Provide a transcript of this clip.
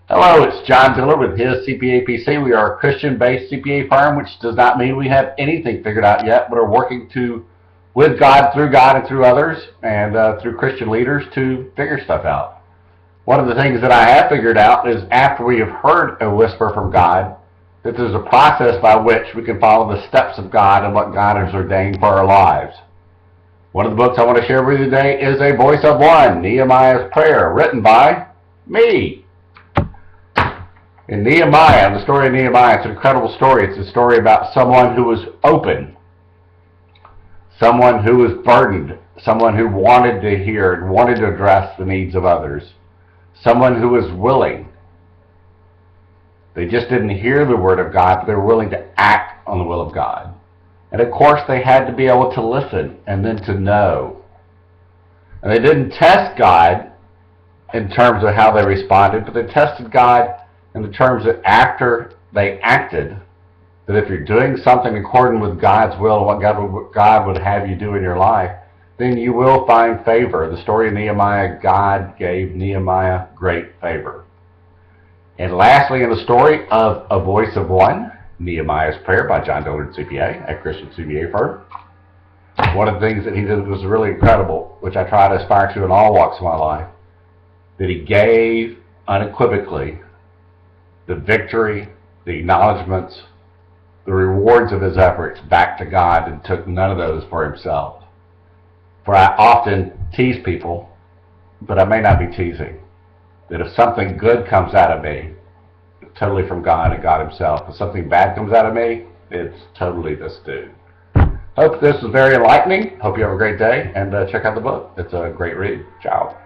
Hello, it's John Diller with his CPA PC. We are a Christian-based CPA firm, which does not mean we have anything figured out yet, but are working with God, and through others, and through Christian leaders to figure stuff out. One of the things that I have figured out is after we have heard a whisper from God, that there's a process by which we can follow the steps of God and what God has ordained for our lives. One of the books I want to share with you today is A Voice of One, Nehemiah's Prayer, written by me. In Nehemiah, the story of Nehemiah, it's an incredible story. It's a story about someone who was open, someone who was burdened, someone who wanted to hear and wanted to address the needs of others, someone who was willing. They just didn't hear the word of God, but they were willing to act on the will of God. And of course, they had to be able to listen and then to know. And they didn't test God in terms of how they responded, but they tested God in the terms that after they acted, that if you're doing something according with God's will and what God would have you do in your life, then you will find favor. The story of Nehemiah, God gave Nehemiah great favor. And lastly, in the story of A Voice of One, Nehemiah's Prayer by John Diller, CPA, a Christian CPA firm. One of the things that he did was really incredible, which I try to aspire to in all walks of my life, that he gave unequivocally the victory, the acknowledgments, the rewards of his efforts back to God, and took none of those for himself. For I often tease people, but I may not be teasing, that if something good comes out of me, it's totally from God and God himself. If something bad comes out of me, it's totally this dude. Hope this was very enlightening. Hope you have a great day, and check out the book. It's a great read. Ciao.